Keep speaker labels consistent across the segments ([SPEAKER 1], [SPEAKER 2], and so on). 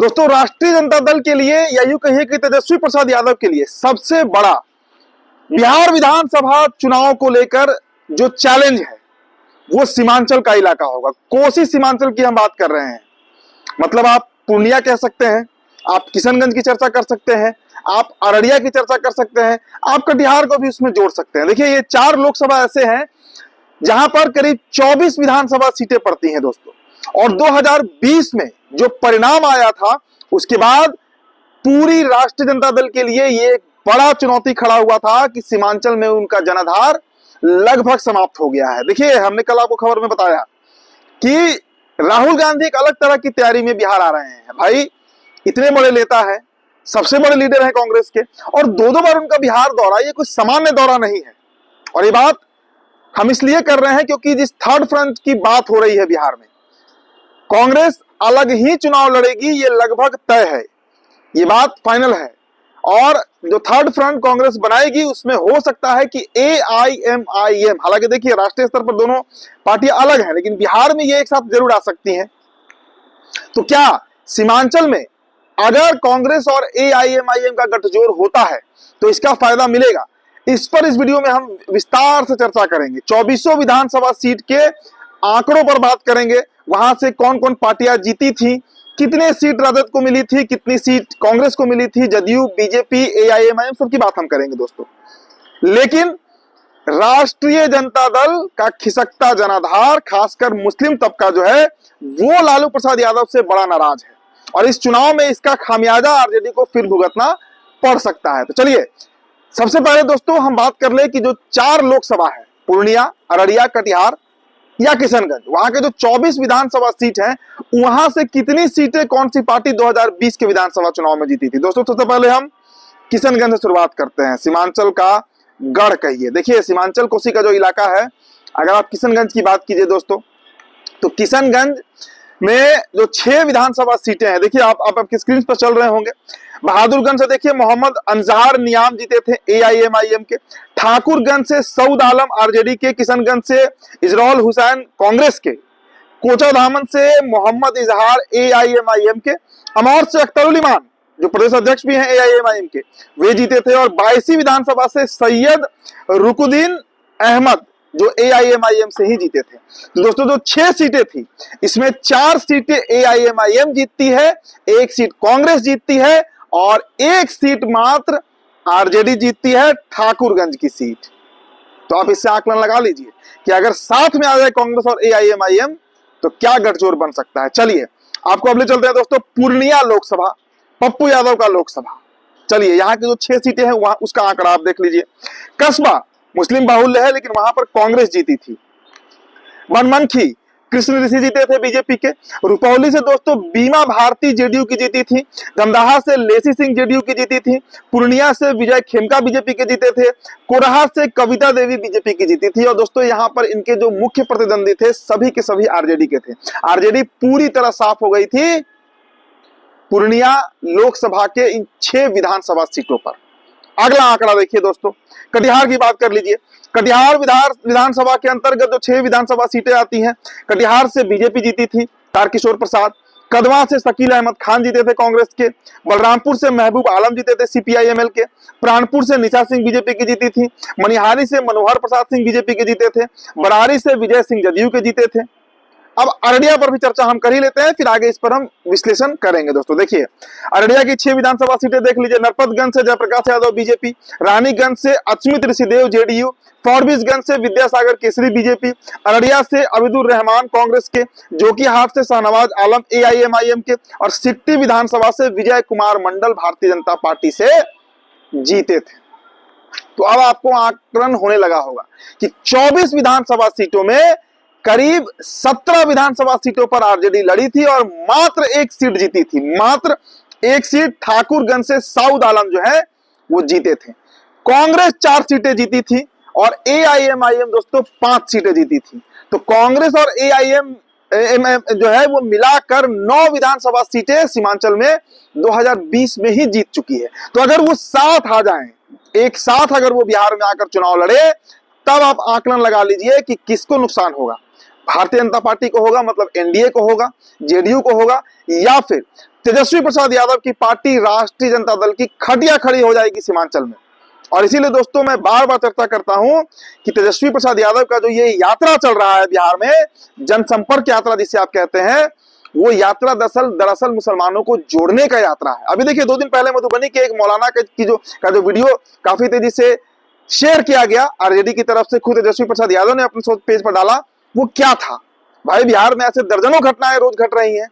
[SPEAKER 1] दोस्तों, राष्ट्रीय जनता दल के लिए या यूं कहिए कि तेजस्वी प्रसाद यादव के लिए सबसे बड़ा बिहार विधानसभा चुनाव को लेकर जो चैलेंज है वो सीमांचल का इलाका होगा। कोसी सीमांचल की हम बात कर रहे हैं। मतलब आप पूर्णिया कह सकते हैं, आप किशनगंज की चर्चा कर सकते हैं, आप अररिया की चर्चा कर सकते हैं, आप कटिहार को भी उसमें जोड़ सकते हैं। देखिए, ये 4 लोकसभा ऐसे हैं जहां पर करीब 24 विधानसभा सीटें पड़ती हैं दोस्तों। और 2020 में जो परिणाम आया था उसके बाद पूरी राष्ट्रीय जनता दल के लिए ये एक बड़ा चुनौती खड़ा हुआ था कि सीमांचल में उनका जनाधार लगभग समाप्त हो गया है। देखिए, हमने कल आपको खबर में बताया कि राहुल गांधी एक अलग तरह की तैयारी में बिहार आ रहे हैं। भाई, इतने बड़े नेता है, सबसे बड़े लीडर है कांग्रेस के, और 2 बार उनका बिहार दौरा, ये कोई सामान्य दौरा नहीं है। और ये बात हम इसलिए कर रहे हैं क्योंकि जिस थर्ड फ्रंट की बात हो रही है बिहार में, कांग्रेस अलग ही चुनाव लड़ेगी, ये लगभग तय है, ये बात फाइनल है। और जो थर्ड फ्रंट कांग्रेस बनाएगी उसमें हो सकता है कि AIMIM, हालांकि देखिए राष्ट्रीय स्तर पर दोनों पार्टियां अलग हैं, लेकिन बिहार में ये एक साथ जरूर आ सकती हैं। तो क्या सीमांचल में अगर कांग्रेस और AIMIM का गठजोड़ होता है तो इसका फायदा मिलेगा? इस पर इस वीडियो में हम विस्तार से चर्चा करेंगे। 24 विधानसभा सीट के आंकड़ों पर बात करेंगे, वहां से कौन कौन पार्टियां जीती थी, कितने सीट राजद को मिली थी, कितनी सीट कांग्रेस को मिली थी, जदयू, बीजेपी, AIMIM, सबकी बात हम करेंगे दोस्तों। लेकिन राष्ट्रीय जनता दल का खिसकता जनाधार, खासकर मुस्लिम तबका जो है वो लालू प्रसाद यादव से बड़ा नाराज है और इस चुनाव में इसका खामियाजा आरजेडी को फिर भुगतना पड़ सकता है। तो चलिए, सबसे पहले दोस्तों हम बात कर ले कि जो 4 लोकसभा है, पूर्णिया, अररिया, कटिहार या किशनगंज, वहां के जो 24 विधानसभा सीट हैं, वहां से कितनी सीटें कौन सी पार्टी 2020 के विधानसभा चुनाव में जीती थी। दोस्तों, सबसे पहले हम किशनगंज से शुरुआत करते हैं, सीमांचल का गढ़ कहिए। देखिए, सीमांचल कोसी का जो इलाका है, अगर आप किशनगंज की बात कीजिए दोस्तों, तो किशनगंज में जो 6 विधानसभा सीटें हैं, देखिए आप आपकी स्क्रीन पर चल रहे होंगे। बहादुरगंज से देखिए मोहम्मद अंजार नियाम जीते थे AIMIM के, ठाकुरगंज से सऊद आलम आरजेडी के, किशनगंज से इजरौल हुसैन कांग्रेस के, कोचाधामन से मोहम्मद इजहार AIMIM के, अमौर से अख्तरुल इमान जो प्रदेश अध्यक्ष भी हैं AIMIM के, वे जीते थे। और 22 विधानसभा से सैयद रुकुद्दीन अहमद जो AIMIM से ही जीते थे। तो दोस्तों, जो 6 सीटें थी, इसमें 4 सीटें AIMIM जीतती है, 1 सीट कांग्रेस जीतती है और 1 सीट मात्र आरजेडी जीतती है, ठाकुरगंज की सीट। तो आप इससे आकलन लगा लीजिए कि अगर साथ में आ जाए कांग्रेस और AIMIM तो क्या गठजोड़ बन सकता है। चलिए, आपको अब ले चलते हैं दोस्तों पूर्णिया लोकसभा, पप्पू यादव का लोकसभा। चलिए, यहाँ की जो 6 सीटें हैं वहां उसका आंकड़ा आप देख लीजिए। कस्बा मुस्लिम बाहुल्य है, लेकिन वहां पर कांग्रेस जीती थी। बनमनखी कृष्ण ऋषि जीते थे बीजेपी के। रुपौली से दोस्तों बीमा भारती जेडीयू की जीती थी। जमदाहा से लेसी सिंह जेडीयू की जीती थी। पूर्णिया से विजय खेमका बीजेपी के जीते थे। कोरहा से कविता देवी बीजेपी की जीती थी। और दोस्तों, यहाँ पर इनके जो मुख्य प्रतिद्वंदी थे सभी के सभी आरजेडी के थे। आरजेडी पूरी तरह साफ हो गई थी पूर्णिया लोकसभा के इन 6 विधानसभा सीटों पर। अगला आंकड़ा देखिए दोस्तों, कटिहार की बात कर लीजिए। कटिहार विधानसभा के अंतर्गत जो 6 विधानसभा सीटें आती हैं, कटिहार से बीजेपी जीती थी, तारकिशोर प्रसाद। कदवा से शकील अहमद खान जीते थे कांग्रेस के। बलरामपुर से महबूब आलम जीते थे CPIML के। प्राणपुर से निशा सिंह बीजेपी की जीती थी। मनिहारी से मनोहर प्रसाद सिंह बीजेपी के जीते थे। बरारी से विजय सिंह जदयू के जीते थे। अब अररिया पर भी चर्चा हम कर ही लेते हैं, फिर आगे इस पर हम विश्लेषण करेंगे दोस्तों। देखिए, अररिया की 6 विधानसभा सीटें देख लीजिए। नरपतगंज से जयप्रकाश यादव बीजेपी, रानीगंज से अच्युत ऋषिदेव जेडीयू, फॉरबिसगंज से विद्यासागर केसरी बीजेपी, अररिया से अबिदुर रहमान कांग्रेस के, जोकीहाट से शाहनवाज आलम AIMIM के और सिट्टी विधानसभा से विजय कुमार मंडल भारतीय जनता पार्टी से जीते थे। तो अब आपको आकलन होने लगा होगा कि 24 विधानसभा सीटों में करीब 17 विधानसभा सीटों पर आरजेडी लड़ी थी और मात्र 1 सीट जीती थी। मात्र 1 सीट ठाकुरगंज से सऊद आलम जो है वो जीते थे। कांग्रेस 4 सीटें जीती थी और AIMIM दोस्तों 5 सीटें जीती थी। तो कांग्रेस और AIMIM जो है वो मिलाकर 9 विधानसभा सीटें सीमांचल में 2020 में ही जीत चुकी है। तो अगर वो साथ आ जाएं, एक साथ अगर वो बिहार में आकर चुनाव लड़े, तब आप आकलन लगा लीजिए कि किसको नुकसान होगा। भारतीय जनता पार्टी को होगा, मतलब एनडीए को होगा, जेडीयू को होगा, या फिर तेजस्वी प्रसाद यादव की पार्टी राष्ट्रीय जनता दल की खटिया खड़ी हो जाएगी सीमांचल में। और इसीलिए दोस्तों मैं बार बार चर्चा करता हूं कि तेजस्वी प्रसाद यादव का जो ये यात्रा चल रहा है बिहार में, जनसंपर्क यात्रा जिसे आप कहते हैं, वो यात्रा दरअसल मुसलमानों को जोड़ने का यात्रा है। अभी देखिए 2 दिन पहले मधुबनी के एक मौलाना की जो वीडियो काफी तेजी से शेयर किया गया आरजेडी की तरफ से, खुद तेजस्वी प्रसाद यादव ने अपने पेज पर डाला। वो क्या था भाई, बिहार में ऐसे दर्जनों घटनाएं रोज घट रही हैं,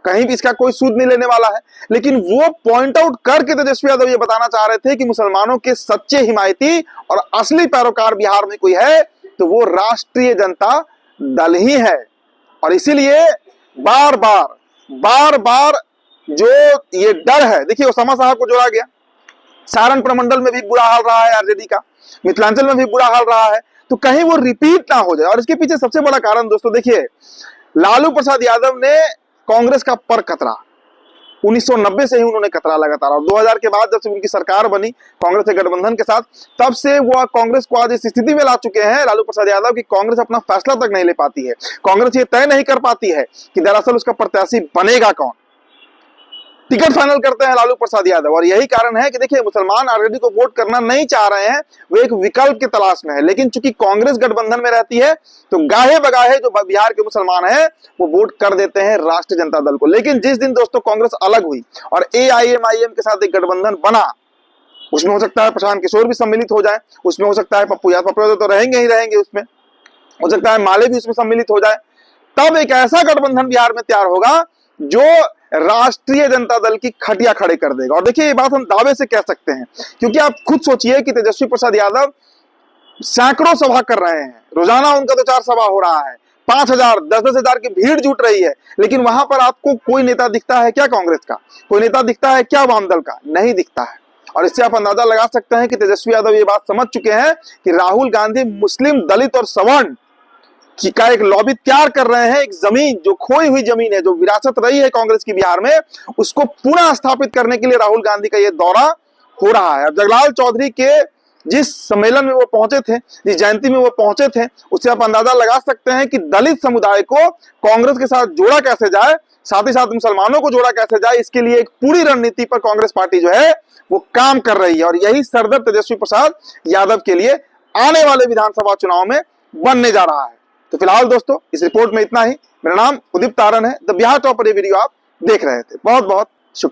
[SPEAKER 1] कहीं भी इसका कोई सूद नहीं लेने वाला है, लेकिन वो पॉइंट आउट करके तेजस्वी यादव ये बताना चाह रहे थे कि मुसलमानों के सच्चे हिमायती और असली पैरोकार बिहार में कोई है तो वो राष्ट्रीय जनता दल ही है। और इसीलिए बार बार जो ये डर है, देखिए ओसामा साहब को जोड़ा गया, सारण प्रमंडल में भी बुरा हाल रहा है आरजेडी का, मिथिलांचल में भी बुरा हाल रहा है, तो कहीं वो रिपीट ना हो जाए। और इसके पीछे सबसे बड़ा कारण दोस्तों देखिए, लालू प्रसाद यादव ने कांग्रेस का पर कतरा, 1990 से ही उन्होंने कतरा लगातार, और 2000 के बाद जब से उनकी सरकार बनी कांग्रेस के गठबंधन के साथ, तब से वो कांग्रेस को आज इस स्थिति में ला चुके हैं लालू प्रसाद यादव कि कांग्रेस अपना फैसला तक नहीं ले पाती है। कांग्रेस ये तय नहीं कर पाती है कि दरअसल उसका प्रत्याशी बनेगा कौन, टिकट फाइनल करते हैं लालू प्रसाद यादव। और यही कारण है कि देखिए मुसलमान आरजेडी को वोट करना नहीं चाह रहे हैं, वो एक विकल्प की तलाश में है, लेकिन चूंकि कांग्रेस गठबंधन में रहती है तो गाहे बगाहे जो बिहार के मुसलमान हैं वो वोट कर देते हैं राष्ट्रीय जनता दल को। लेकिन जिस दिन दोस्तों कांग्रेस अलग हुई और एआईएमआईएम के साथ एक गठबंधन बना, उसमें हो सकता है प्रशांत किशोर भी सम्मिलित हो जाए, उसमें हो सकता है पप्पू यादव तो रहेंगे ही रहेंगे, उसमें हो सकता है माले भी उसमें सम्मिलित हो जाए, तब एक ऐसा गठबंधन बिहार में तैयार होगा जो राष्ट्रीय जनता दल की खटिया खड़े कर देगा। और देखिए ये बात हम दावे से कह सकते हैं, क्योंकि आप खुद सोचिए कि तेजस्वी प्रसाद यादव सैकड़ों सभा कर रहे हैं, रोजाना उनका 2-4 सभा हो रहा है, 5,000 10-10 हजार की भीड़ जुट रही है, लेकिन वहां पर आपको कोई नेता दिखता है क्या कांग्रेस का, कोई नेता दिखता है क्या वाम दल का? नहीं दिखता है। और इससे आप अंदाजा लगा सकते हैं कि तेजस्वी यादव ये बात समझ चुके हैं कि राहुल गांधी मुस्लिम, दलित और सवर्ण का एक लॉबी तैयार कर रहे हैं। एक जमीन जो खोई हुई जमीन है, जो विरासत रही है कांग्रेस की बिहार में, उसको पुनः स्थापित करने के लिए राहुल गांधी का ये दौरा हो रहा है। अब जगलाल चौधरी के जिस सम्मेलन में वो पहुंचे थे, जिस जयंती में वो पहुंचे थे, उससे आप अंदाजा लगा सकते हैं कि दलित समुदाय को कांग्रेस के साथ जोड़ा कैसे जाए, साथ ही साथ मुसलमानों को जोड़ा कैसे जाए, इसके लिए एक पूरी रणनीति पर कांग्रेस पार्टी जो है वो काम कर रही है। और यही सरदर्द तेजस्वी प्रसाद यादव के लिए आने वाले विधानसभा चुनाव में बनने जा रहा है। तो फिलहाल दोस्तों इस रिपोर्ट में इतना ही। मेरा नाम उदित तारन है, द बिहार टॉपर ये वीडियो आप देख रहे थे। बहुत बहुत